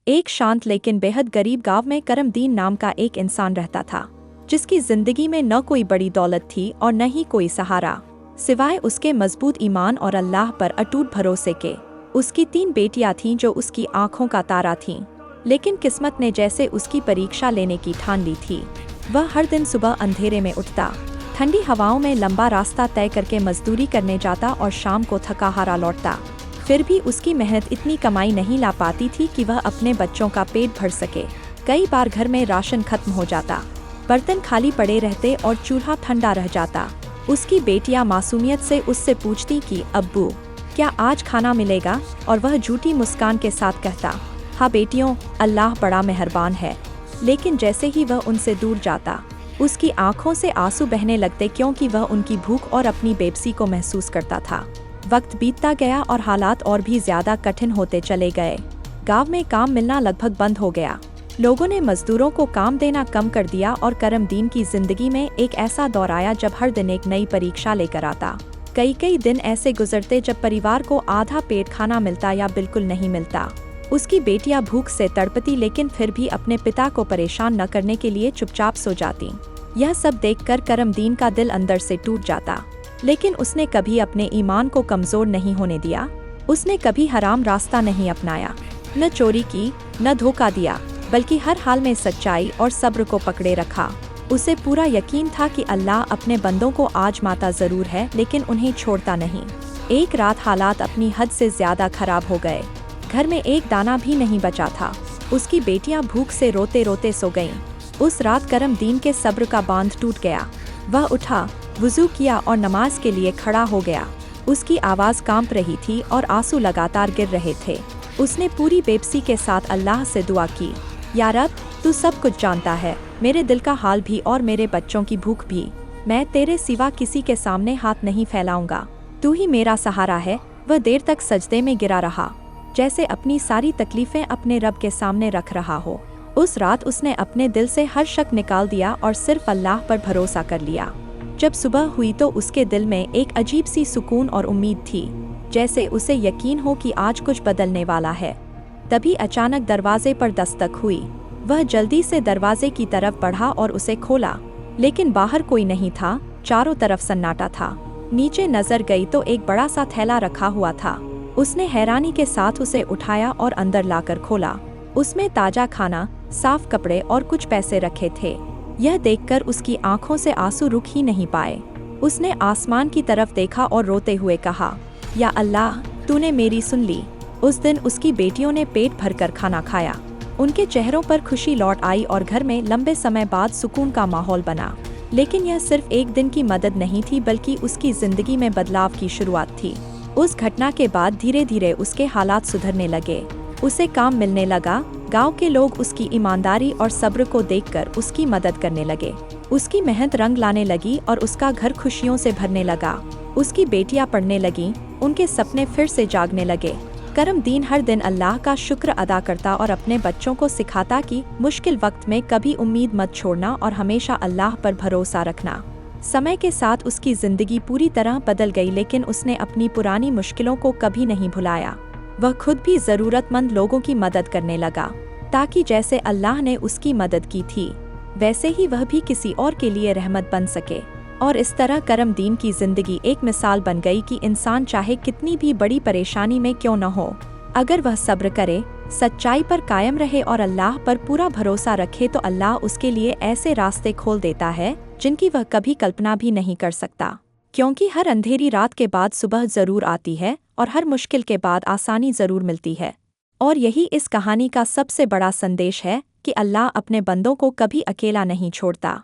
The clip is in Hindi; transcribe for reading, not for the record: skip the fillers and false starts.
एक शांत लेकिन बेहद गरीब गांव में करमदीन नाम का एक इंसान रहता था, जिसकी जिंदगी में न कोई बड़ी दौलत थी और न ही कोई सहारा, सिवाय उसके मजबूत ईमान और अल्लाह पर अटूट भरोसे के। उसकी 3 बेटियां थीं जो उसकी आंखों का तारा थीं, लेकिन किस्मत ने जैसे उसकी परीक्षा लेने की ठान ली थी। वह हर दिन सुबह अंधेरे में उठता, ठंडी हवाओं में लंबा रास्ता तय करके मजदूरी करने जाता और शाम को थका हारा लौटता। फिर भी उसकी मेहनत इतनी कमाई नहीं ला पाती थी कि वह अपने बच्चों का पेट भर सके। कई बार घर में राशन खत्म हो जाता, बर्तन खाली पड़े रहते और चूल्हा ठंडा रह जाता। उसकी बेटियां मासूमियत से उससे पूछती कि अब्बू, क्या आज खाना मिलेगा? और वह झूठी मुस्कान के साथ कहता, हाँ बेटियों, अल्लाह बड़ा मेहरबान है। लेकिन जैसे ही वह उनसे दूर जाता, उसकी आंखों से आंसू बहने लगते, क्योंकि वह उनकी भूख और अपनी बेबसी को महसूस करता था। वक्त बीतता गया और हालात और भी ज्यादा कठिन होते चले गए। गांव में काम मिलना लगभग बंद हो गया। लोगों ने मजदूरों को काम देना कम कर दिया और करमदीन की जिंदगी में एक ऐसा दौर आया जब हर दिन एक नई परीक्षा लेकर आता। कई दिन ऐसे गुजरते जब परिवार को आधा पेट खाना मिलता या बिल्कुल नहीं मिलता। उसकी बेटियां भूख से तड़पती, लेकिन फिर भी अपने पिता को परेशान न करने के लिए चुपचाप सो जाती। यह सब देखकर करमदीन का दिल अंदर से टूट जाता, लेकिन उसने कभी अपने ईमान को कमजोर नहीं होने दिया। उसने कभी हराम रास्ता नहीं अपनाया, न चोरी की, न धोखा दिया, बल्कि हर हाल में सच्चाई और सब्र को पकड़े रखा। उसे पूरा यकीन था कि अल्लाह अपने बंदों को आजमाता जरूर है, लेकिन उन्हें छोड़ता नहीं। एक रात हालात अपनी हद से ज्यादा खराब हो गए। घर में एक दाना भी नहीं बचा था। उसकी बेटियां भूख से रोते रोते सो गईं। उस रात करमदीन के सब्र का बांध टूट गया। वह उठा, वुजू किया और नमाज के लिए खड़ा हो गया। उसकी आवाज कांप रही थी और आंसू लगातार गिर रहे थे। उसने पूरी बेबसी के साथ अल्लाह से दुआ की, या रब, तू सब कुछ जानता है, मेरे दिल का हाल भी और मेरे बच्चों की भूख भी। मैं तेरे सिवा किसी के सामने हाथ नहीं फैलाऊंगा, तू ही मेरा सहारा है। वह देर तक सजदे में गिरा रहा, जैसे अपनी सारी तकलीफें अपने रब के सामने रख रहा हो। उस रात उसने अपने दिल से हर शक निकाल दिया और सिर्फ अल्लाह पर भरोसा कर लिया। जब सुबह हुई तो उसके दिल में एक अजीब सी सुकून और उम्मीद थी, जैसे उसे यकीन हो कि आज कुछ बदलने वाला है। तभी अचानक दरवाजे पर दस्तक हुई। वह जल्दी से दरवाजे की तरफ बढ़ा और उसे खोला, लेकिन बाहर कोई नहीं था। चारों तरफ सन्नाटा था। नीचे नजर गई तो एक बड़ा सा थैला रखा हुआ था। उसने हैरानी के साथ उसे उठाया और अंदर लाकर खोला। उसमें ताजा खाना, साफ कपड़े और कुछ पैसे रखे थे। यह देखकर उसकी आंखों से आंसू रुक ही नहीं पाए। उसने आसमान की तरफ देखा और रोते हुए कहा, या अल्लाह, तूने मेरी सुन ली। उस दिन उसकी बेटियों ने पेट भरकर खाना खाया। उनके चेहरों पर खुशी लौट आई और घर में लंबे समय बाद सुकून का माहौल बना। लेकिन यह सिर्फ एक दिन की मदद नहीं थी, बल्कि उसकी जिंदगी में बदलाव की शुरुआत थी। उस घटना के बाद धीरे धीरे उसके हालात सुधरने लगे। उसे काम मिलने लगा। गांव के लोग उसकी ईमानदारी और सब्र को देखकर उसकी मदद करने लगे। उसकी मेहनत रंग लाने लगी और उसका घर खुशियों से भरने लगा। उसकी बेटियां पढ़ने लगीं, उनके सपने फिर से जागने लगे। करमदीन हर दिन अल्लाह का शुक्र अदा करता और अपने बच्चों को सिखाता कि मुश्किल वक्त में कभी उम्मीद मत छोड़ना और हमेशा अल्लाह पर भरोसा रखना। समय के साथ उसकी जिंदगी पूरी तरह बदल गई, लेकिन उसने अपनी पुरानी मुश्किलों को कभी नहीं भुलाया। वह खुद भी जरूरतमंद लोगों की मदद करने लगा, ताकि जैसे अल्लाह ने उसकी मदद की थी, वैसे ही वह भी किसी और के लिए रहमत बन सके। और इस तरह करमदीन की जिंदगी एक मिसाल बन गई कि इंसान चाहे कितनी भी बड़ी परेशानी में क्यों न हो, अगर वह सब्र करे, सच्चाई पर कायम रहे और अल्लाह पर पूरा भरोसा रखे, तो अल्लाह उसके लिए ऐसे रास्ते खोल देता है जिनकी वह कभी कल्पना भी नहीं कर सकता। क्योंकि हर अंधेरी रात के बाद सुबह जरूर आती है और हर मुश्किल के बाद आसानी जरूर मिलती है। और यही इस कहानी का सबसे बड़ा संदेश है कि अल्लाह अपने बंदों को कभी अकेला नहीं छोड़ता।